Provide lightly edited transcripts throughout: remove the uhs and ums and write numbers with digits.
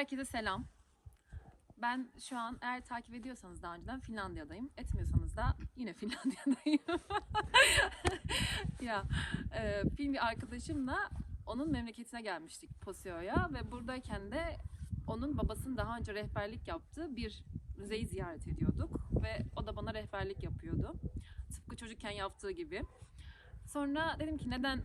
Herkese selam. Ben şu an eğer takip ediyorsanız daha önceden Finlandiya'dayım. Etmiyorsanız da yine Finlandiya'dayım. Ya, bir arkadaşımla onun memleketine gelmiştik Posio'ya ve buradayken de onun babasının daha önce rehberlik yaptığı bir müzeyi ziyaret ediyorduk ve o da bana rehberlik yapıyordu. Tıpkı çocukken yaptığı gibi. Sonra dedim ki neden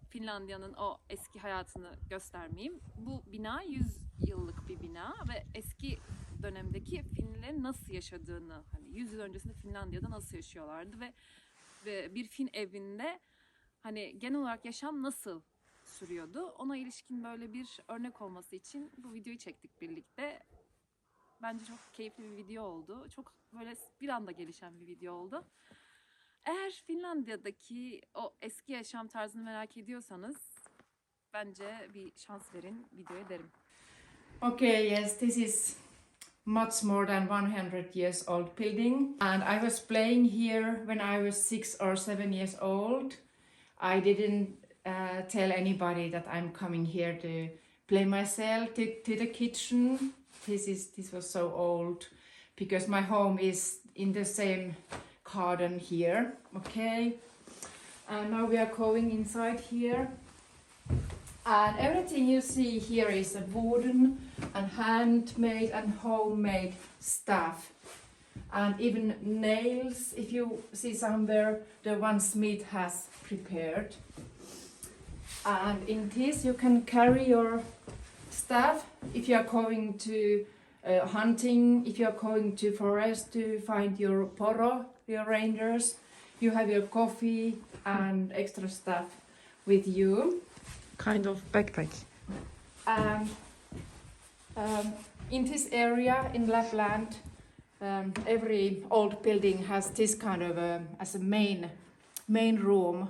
Finlandiya'nın o eski hayatını göstermeyeyim. Bu bina 100 yıllık bir bina ve eski dönemdeki Finlilerin nasıl yaşadığını, 100 yıl öncesinde Finlandiya'da nasıl yaşıyorlardı ve bir Fin evinde genel olarak yaşam nasıl sürüyordu. Ona ilişkin böyle bir örnek olması için bu videoyu çektik birlikte. Bence çok keyifli bir video oldu. Çok böyle bir anda gelişen bir video oldu. Eğer Finlandiya'daki o eski yaşam tarzını merak ediyorsanız bence bir şans verin videoya derim. Okay, yes, this is much more than 100 years old building, and I was playing here when I was 6 or 7 years old. I didn't tell anybody that I'm coming here to play myself to the kitchen. This was so old because my home is in the same garden here. Okay, and now we are going inside here, and everything you see here is a wooden and handmade and homemade stuff, and even nails, if you see somewhere, the one Smith has prepared. And in this you can carry your stuff if you are going to hunting, if you are going to forest to find your poro, your reindeers. You have your coffee and extra stuff with you. Kind of backpack. In this area in Lapland, every old building has this kind of as a main room.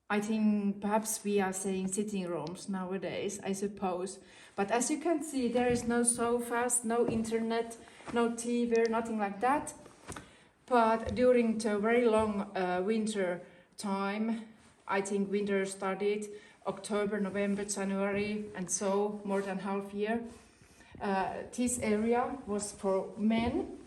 I think perhaps we are saying sitting rooms nowadays, I suppose. But as you can see, there is no sofas, no internet, no TV, nothing like that. But during the very long winter time, I think winter started October, November, January, and so more than half year. This area was for men,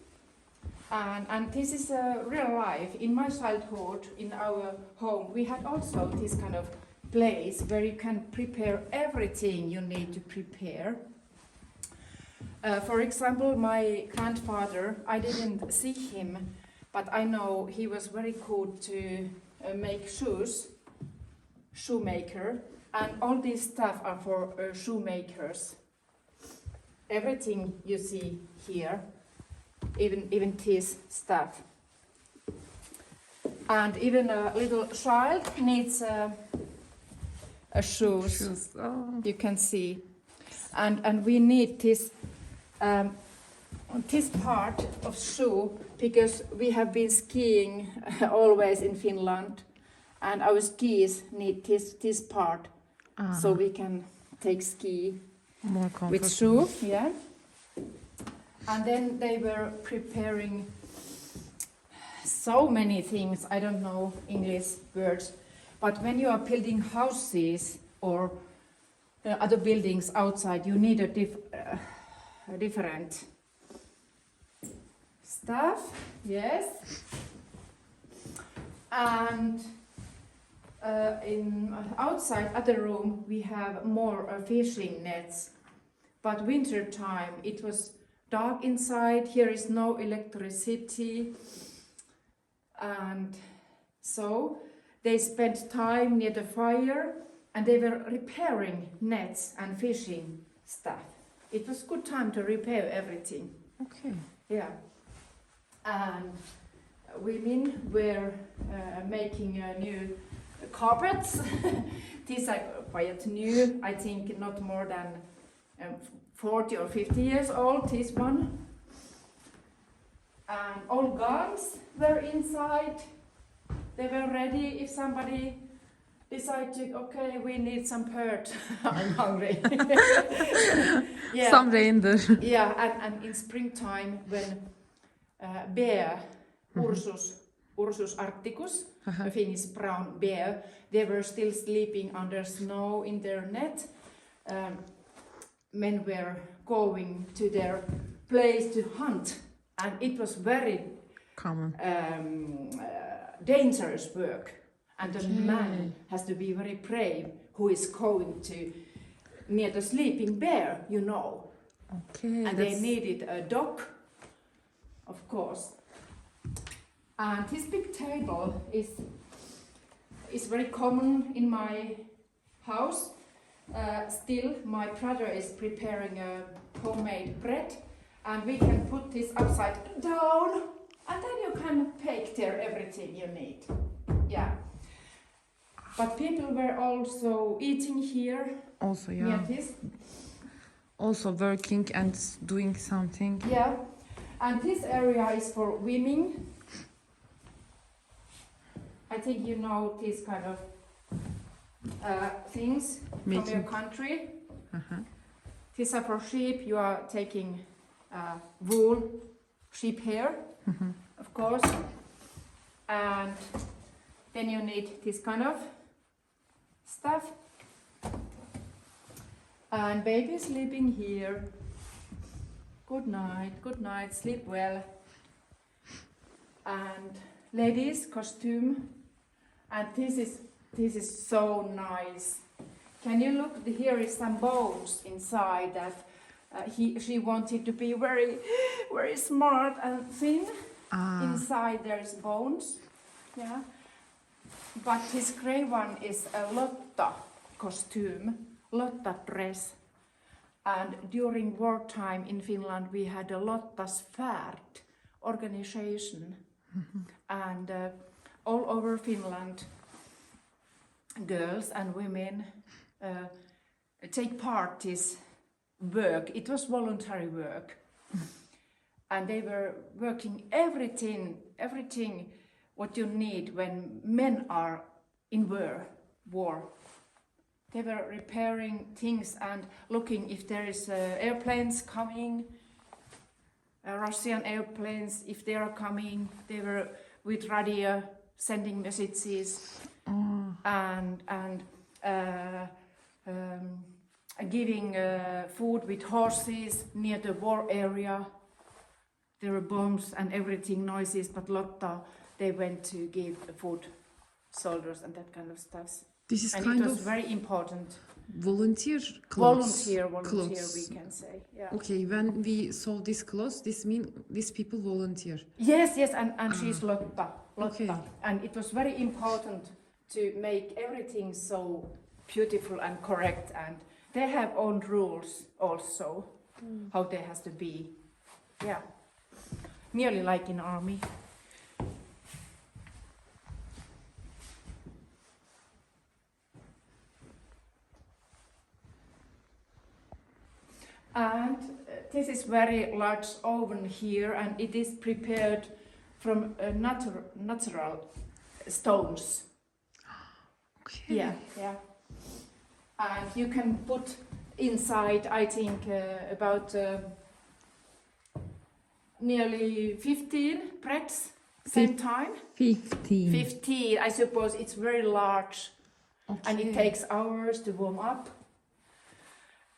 and this is real life. In my childhood, in our home, we had also this kind of place where you can prepare everything you need to prepare. For example, my grandfather, I didn't see him, but I know he was very good to make shoes, shoemaker, and all this stuff are for shoemakers. Everything you see here, even this stuff. And even a little child needs a shoes. Oh. You can see, and we need this this part of shoe because we have been skiing always in Finland, and our skis need this part, so we can take ski More comfortable. with shoe. Yeah. And then they were preparing so many things. I don't know English words, but when you are building houses or other buildings outside, you need a different stuff. Yes. And in outside other room we have more fishing nets, but winter time it was dark inside. Here is no electricity, and so they spent time near the fire and they were repairing nets and fishing stuff. It was good time to repair everything. Okay. Yeah. And women were making new carpets. These are quite new, I think not more than 40 or 50 years old, this one. And all guns were inside. They were ready if somebody decided, okay, we need some bird. I'm hungry. Yeah. Some reindeer. Yeah, and in springtime when bear, Ursus arcticus, a Finnish brown bear, they were still sleeping under snow in their net. men were going to their place to hunt, and it was very Common. dangerous work. And the Okay. man has to be very brave who is going to near the sleeping bear, you know. Okay. And they needed a dog, of course. And this big table is very common in my house. Still, my brother is preparing a homemade bread, and we can put this upside down, and then you can bake there everything you need. Yeah. But people were also eating here Also, near yeah. this. Also working and doing something. Yeah. And this area is for women. I think you know these kind of things from your Making. country. Uh-huh. These are for sheep. You are taking wool, sheep hair, of course. And then you need this kind of stuff. And baby sleeping here. Good night, sleep well. And ladies costume. And this is so nice. Can you look? Here is some bones inside that she wanted to be very, very smart and thin. Ah, Inside there is bones. Yeah. But this grey one is a Lotta costume, Lotta dress. And during wartime in Finland we had a Lotta's Färd organization. And all over Finland, girls and women take part this work. It was voluntary work. And they were working everything what you need when men are in war. They were repairing things and looking if there is airplanes coming, Russian airplanes, if they are coming. They were with radio sending messages and giving food with horses near the war area. There were bombs and everything, noises, but Lotta, they went to give food, soldiers and that kind of stuff. this is And kind it was of very important. volunteer clothes. Volunteer, clothes. we can say. Yeah. Okay, when we saw this clothes, this means these people volunteer. Yes, and she's Lotta. Okay. And it was very important to make everything so beautiful and correct. And they have own rules also, how they has to be. Yeah. Nearly like in army. And this is very large oven here, and it is prepared from natural stones. Okay. Yeah. And you can put inside, I think, about nearly 15 breads same time. 15. 15, I suppose it's very large, and it takes hours to warm up.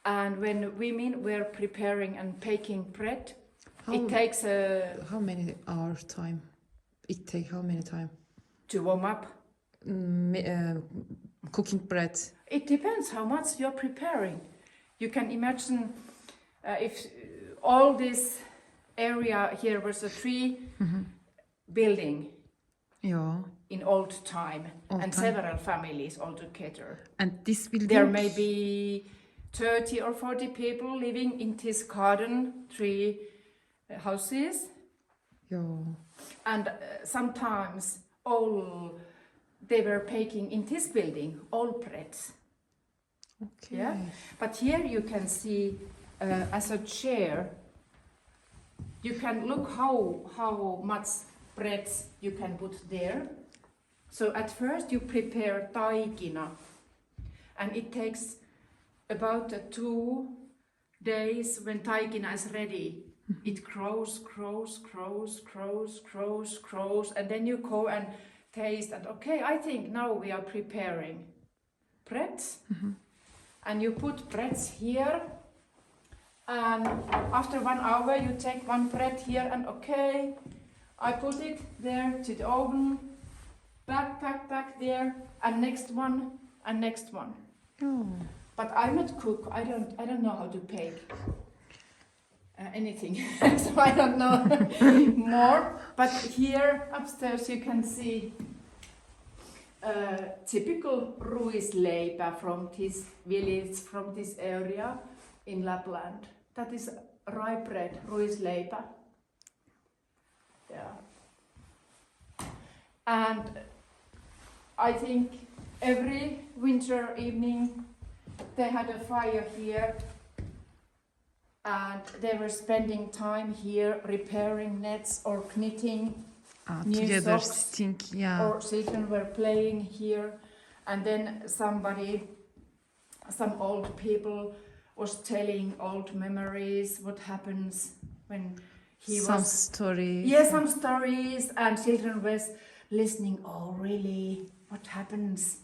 And when women were preparing and baking bread, it takes How many hours time? It take how many time? to warm up. Cooking bread. It depends how much you're preparing. You can imagine if all this area here was a tree building Yeah. in old time, Old and time. several families all together. And this building. There may be 30 or 40 people living in this garden, three houses. Yeah. And sometimes they were baking in this building, all breads. Okay. Yeah. But here you can see as a chair, you can look how much breads you can put there. So at first you prepare taikina, and it takes about 2 days. When taikina is ready, it grows, and then you go and taste, and okay, I think now we are preparing breads. And you put breads here, And after 1 hour, you take one bread here and okay, I put it there to the oven, back there, and next one, and next one. Oh. But I'm not cook. I don't know how to bake anything, so I don't know more. But here upstairs you can see typical ruisleipä from this village, from this area in Lapland. That is rye bread, ruisleipä. Yeah. And I think every winter evening they had a fire here and they were spending time here repairing nets or knitting new Together socks, sitting, yeah. or children were playing here, and then some old people was telling old memories, what happens when he Some was... stories. Yeah, some stories, and children was listening, oh really, what happens?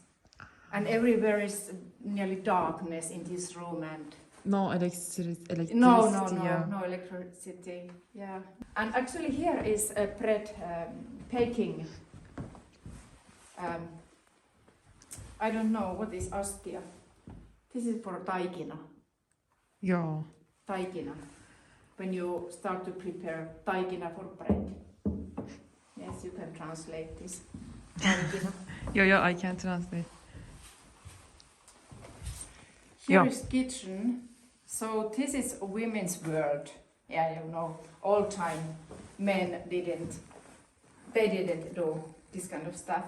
And everywhere is nearly darkness in this room, and No electricity. no Yeah. electricity. Yeah, and actually here is a bread baking. I don't know what is astia. This is for taikina. Joo. Taikina. When you start to prepare taikina for bread. Yes, you can translate this. Taikina. Yo, I can translate. Here Yeah. is kitchen. So this is a women's world. Yeah, you know, all time men they didn't do this kind of stuff.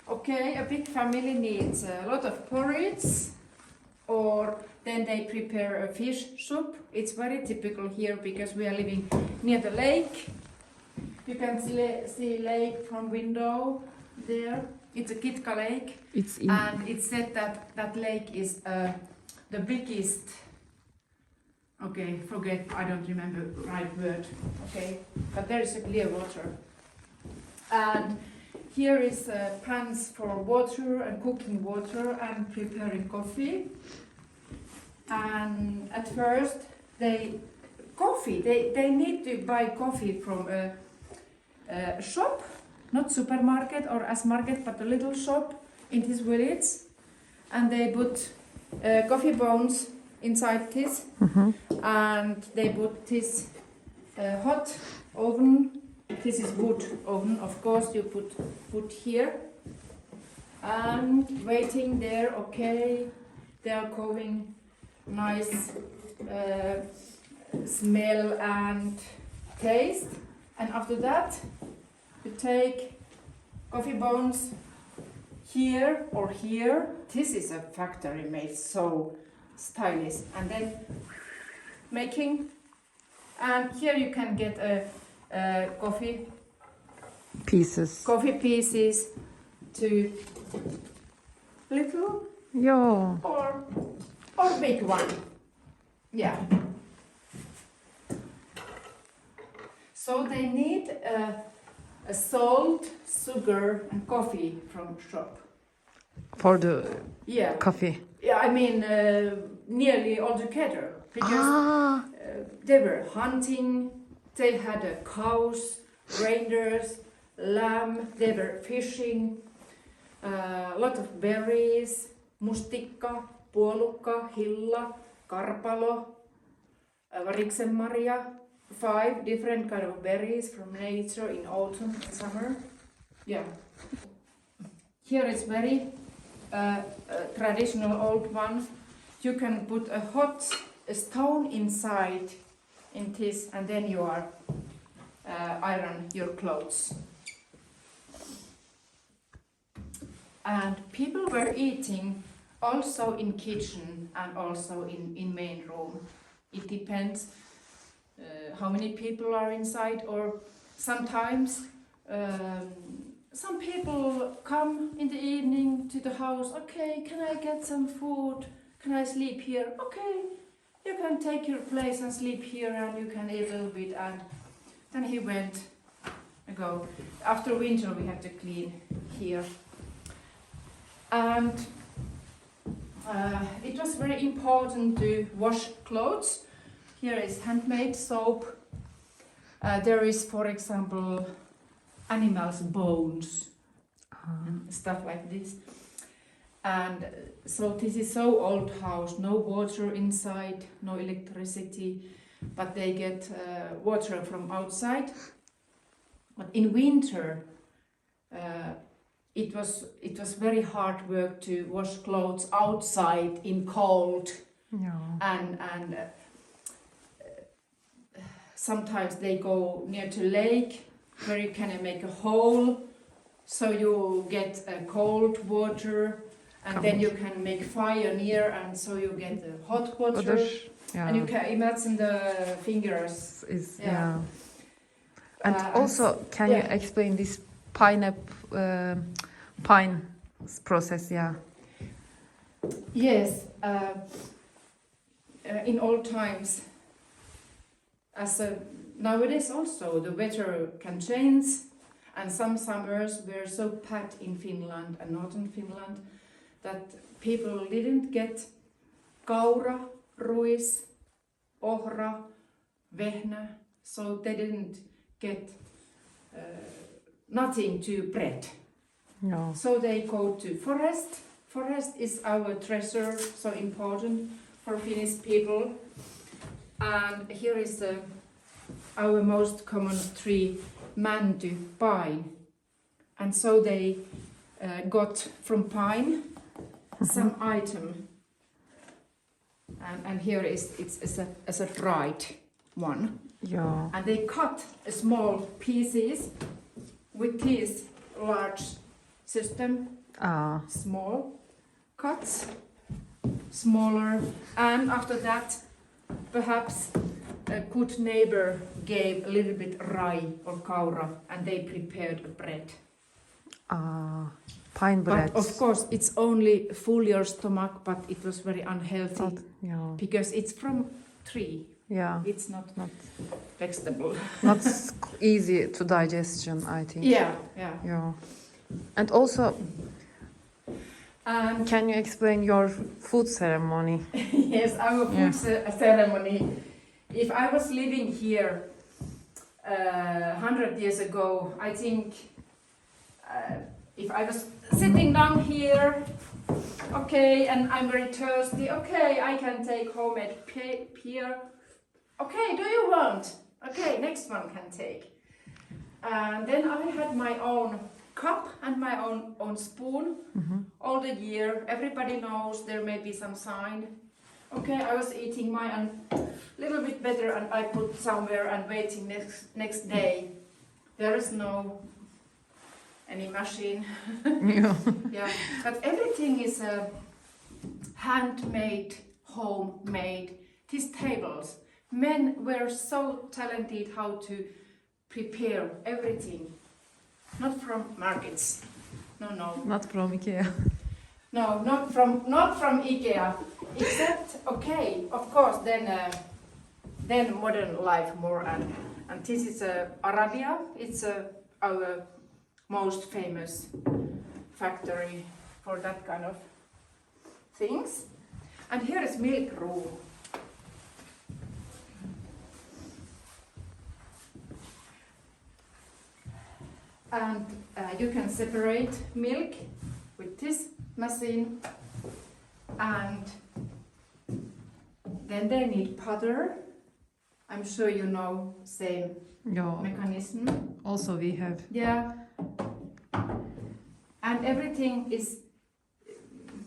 Okay, a big family needs a lot of porridge, or then they prepare a fish soup. It's very typical here because we are living near the lake. You can see lake from window there. It's a Kitka lake. It's in. And it's said that that lake is the biggest. Okay, forget, I don't remember right word. Okay, but there is a clear water. And here is pans for water and cooking water and preparing coffee. And at first they need to buy coffee from a shop, not supermarket or as market, but a little shop in this village. And they put coffee beans inside this, and they put this hot oven. This is wood oven, of course. You put wood here, and waiting there. Okay, they are going nice smell and taste, and after that you take coffee beans here or here. This is a factory made, so stylish, and then making, and here you can get a coffee pieces to little Joo. or big one. Yeah. So they need a salt, sugar and coffee from shop. For the Yeah. coffee. Yeah, I mean nearly all together because they were hunting. They had cows, reindeers, lamb. They were fishing. A lot of berries, mustikka, puolukka, hilla, karpalo, variksenmarja. 5 different kind of berries from nature in autumn and summer. Yeah. Here is very traditional old one. You can put a hot stone inside in this, and then you are iron your clothes. And people were eating also in kitchen and also in main room. It depends how many people are inside, or sometimes some people come in the evening to the house. Okay, can I get some food? Can I sleep here? Okay, you can take your place and sleep here, and you can eat a little bit. And then he went and go. After winter we have to clean here. And it was very important to wash clothes. Here is handmade soap. There is, for example, animals' bones and stuff like this. And so this is so old house, no water inside, no electricity, but they get water from outside. But in winter, it was very hard work to wash clothes outside in cold, and sometimes they go near to lake where you can make a hole, so you get cold water, and then you can make fire near, and so you get hot water. And you can imagine the fingers. And also, can you explain this pine process? Yeah. Yes. In old times, nowadays also, the weather can change, and some summers were so bad in Finland and northern Finland that people didn't get kaura, ruis, ohra, vehnä, so they didn't get nothing to bread. No. So they go to forest. Forest is our treasure, so important for Finnish people. And here is our most common tree, mänty, pine. And so they got from pine some item. And here it's a dried one. Yeah. And they cut small pieces with this large system. Small cuts, smaller, and after that, perhaps a good neighbor gave a little bit rye or kaura, and they prepared a bread. Pine bread. But of course, it's only full your stomach, but it was very unhealthy because it's from tree. Yeah. It's not vegetable. Not easy to digestion, I think. Yeah. And also, And can you explain your food ceremony? yes, our food ceremony. If I was living here 100 years ago, I think if I was sitting down here, okay, and I'm very thirsty, okay, I can take homemade beer. Okay, do you want? Okay, next one can take. And then I had my own cup and my own spoon all the year. Everybody knows there may be some sign. Okay, I was eating mine a little bit better, and I put somewhere and waiting next day. There is no any machine. Yeah, but everything is handmade, homemade. These tables, men were so talented how to prepare everything. Not from markets. No. Not from IKEA. No, not from IKEA. Except, okay, of course, then modern life more, and this is Arabia. It's our most famous factory for that kind of things. And here is milk room. And you can separate milk with this machine, and then they need butter. I'm sure you know same mechanism. Also we have. Yeah. And everything is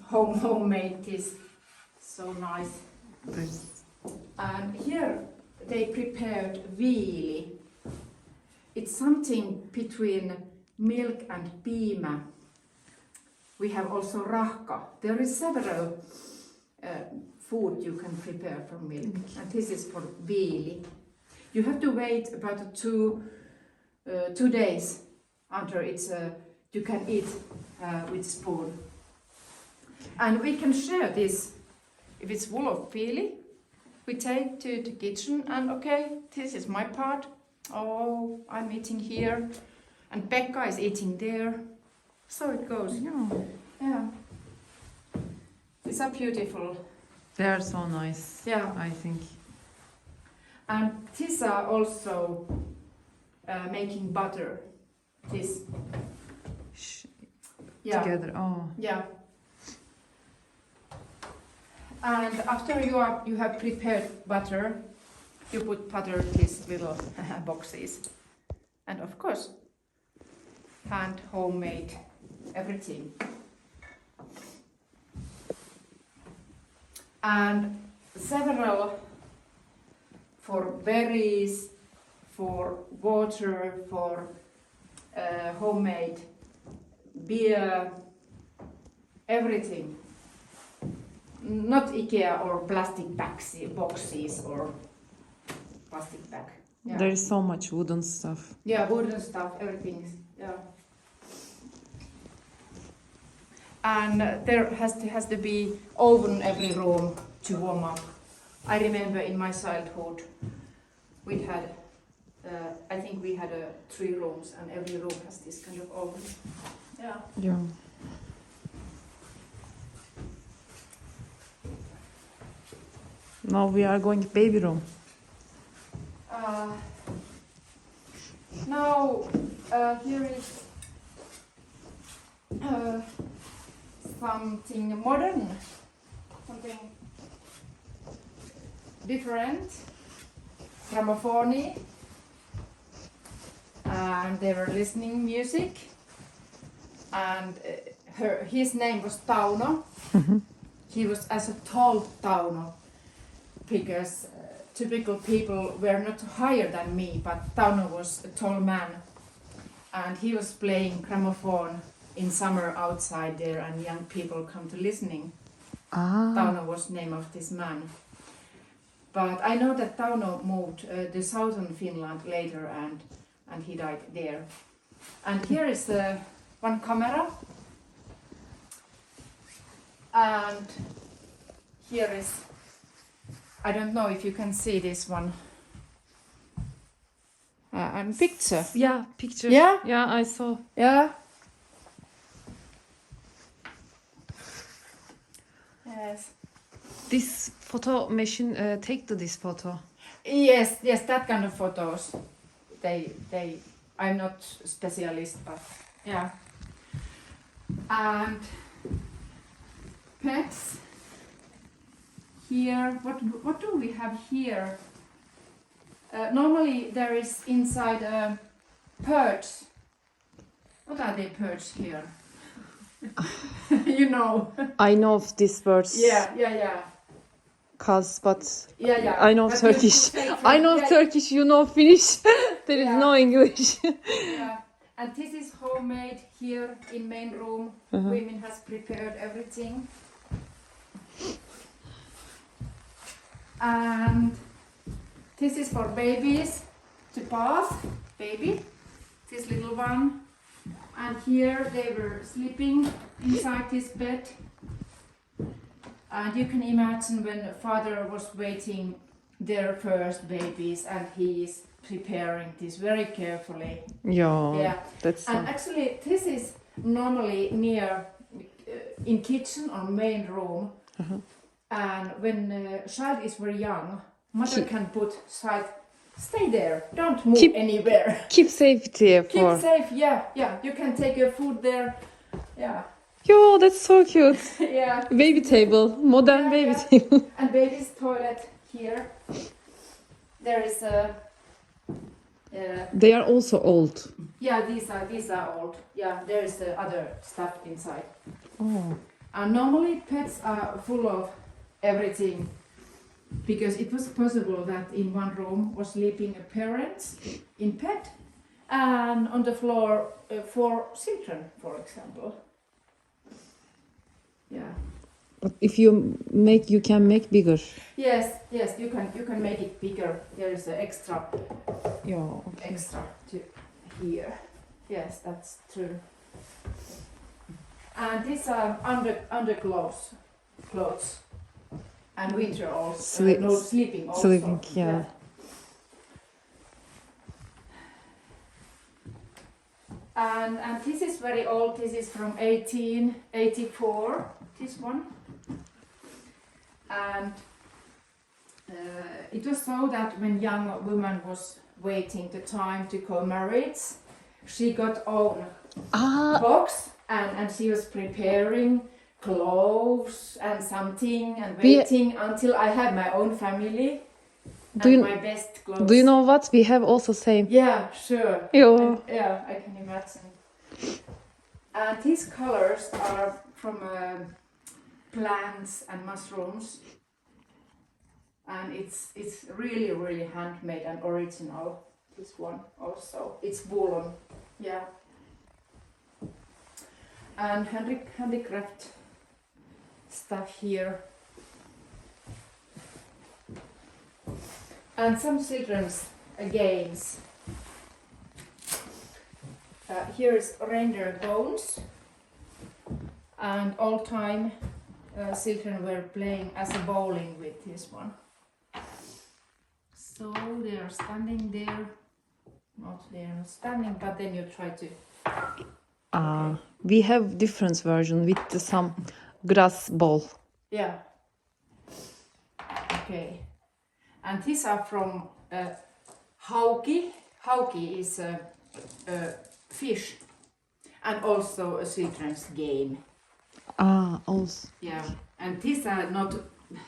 homemade. This so nice. And here they prepared viili. It's something between milk and piimä. We have also rahka. There is several food you can prepare from milk, and this is for viili. You have to wait about 2 days until it's you can eat with spoon. And we can share this. If it's full of viili, we take to the kitchen, and okay, this is my part. Oh, I'm eating here, and Pekka is eating there. So it goes. Yeah. These are beautiful. They are so nice. Yeah. I think. And these are also making butter. This. Yeah. Together. Oh. Yeah. And after you have prepared butter, you put butter in these little boxes. And of course, hand homemade everything. And several for berries, for water, for homemade beer, everything. Not IKEA or plastic boxes or plastic bag. Yeah. There is so much wooden stuff. Yeah, wooden stuff, everything. Yeah. And there has to be oven every room to warm up. I remember in my childhood, we had, I think we had 3 rooms, and every room has this kind of oven. Yeah. Yeah. Now we are going baby room. Now here is something modern, something different, gramophone, and they were listening music, and his name was Tauno. He was as a tall Tauno, because typical people were not higher than me, but Tauno was a tall man, and he was playing gramophone in summer outside there, and young people come to listening. Tauno was name of this man. But I know that Tauno moved to southern Finland later, and he died there. And here is one camera, and here is, I don't know if you can see this one, and picture. Yeah, picture. Yeah? Yeah, I saw. Yeah. Yes. This photo machine take this photo. Yes, that kind of photos. They. I'm not specialist, but yeah. And pets. Here, what do we have here? Normally there is inside birds. What are they birds here? You know. I know of these words. Yeah. Cause, but Yeah. I know But Turkish. you say from- I know yeah, Turkish. You know Finnish. There is Yeah. no English. Yeah. And this is homemade here in main room. Women has prepared everything. And this is for babies to bath, baby, this little one. And here they were sleeping inside this bed. And you can imagine when father was waiting their first babies, and he is preparing this very carefully. Yeah, that's And actually this is normally near in kitchen or main room. And when child is very young, mother can put child, stay there, don't move anywhere. keep safety for. Keep safe, yeah. You can take your food there, yeah. Yo, that's so cute. Yeah. Baby table, modern Yeah, baby yeah. table. And baby's toilet here. There is a. They are also old. Yeah, these are old. Yeah, there is other stuff inside. Oh. And normally pets are full of everything, because it was possible that in one room was sleeping a parent in bed, and on the floor 4 children, for example. Yeah. But if you can make bigger. Yes, you can make it bigger. There is an extra Yeah. to here. Yes, that's true. And these are underclothes, and winter also. Sleeping also. Sleeping, yeah. And this is very old. This is from 1884. This one. And It was so that when young woman was waiting the time to go married, she got own box and she was preparing clothes and something and waiting until I have my own family and my best clothes. Do you know what? We have also same. Yeah, sure. Yeah. Yeah, I can imagine. And these colors are from plants and mushrooms. And it's really, really handmade and original. This one also. It's woolen. Yeah. And handicraft stuff here. And some children's games. Here is reindeer bones. And all time children were playing as a bowling with this one. So they are standing there. They are not standing, but then you try to. We have different version with some grass ball. Yeah. Okay. And these are from hauki. Hauki is a fish, and also a children's game. Also. Yeah. And these are not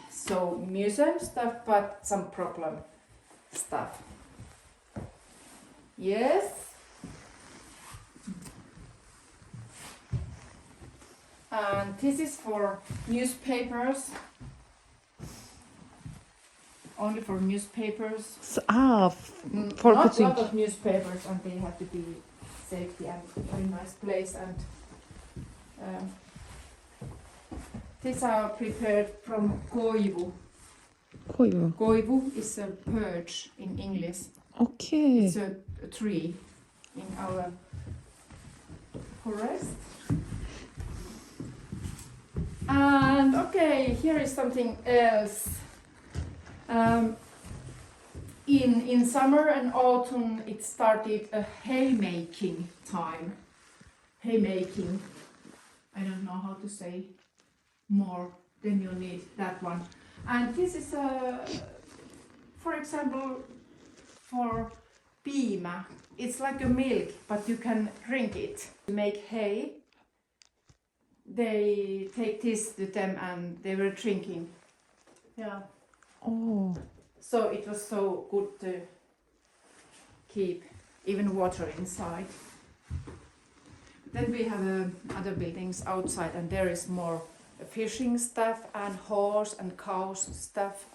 so museum stuff, but some problem stuff. Yes. And this is for newspapers. Only for newspapers. For not putting. lot of newspapers, and they have to be safety and very nice place. And these are prepared from koivu. Koivu. Koivu is a birch in English. Okay. It's a tree in our forest. And okay, here is something else. In summer and autumn, it started a haymaking time. Haymaking. I don't know how to say more. Then you need that one. And this is for example, for piimä. It's like a milk, but you can drink it. To make hay, they take this to them and they were drinking. Yeah. Oh. So it was so good to keep even water inside. Then we have other buildings outside, and there is more fishing stuff and horse and cows stuff.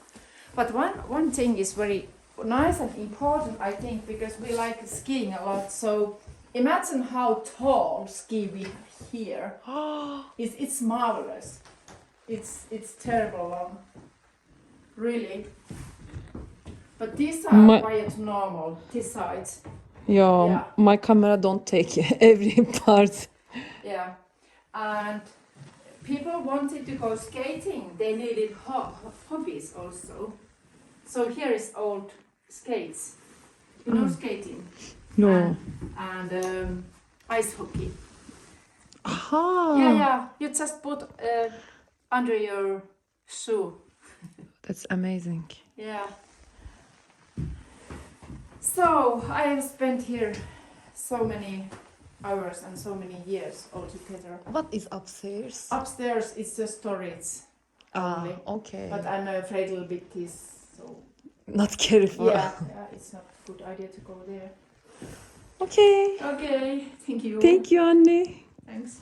But one thing is very nice and important, I think, because we like skiing a lot. So imagine how tall ski we have here. It's marvelous. It's terrible long. Really. But these are quite normal, this side. Yeah, my camera don't take every part. Yeah. And people wanted to go skating. They needed hobbies also. So here is old skates. You know skating? No. And ice hockey. Aha. Yeah. You just put under your shoe. That's amazing. Yeah. So I have spent here so many hours and so many years altogether. What is upstairs? Upstairs is the storage only. Okay. But I'm afraid a little bit this, so Not careful. yeah, it's not a good idea to go there. Okay. Okay, thank you. Thank you, Annie. Thanks.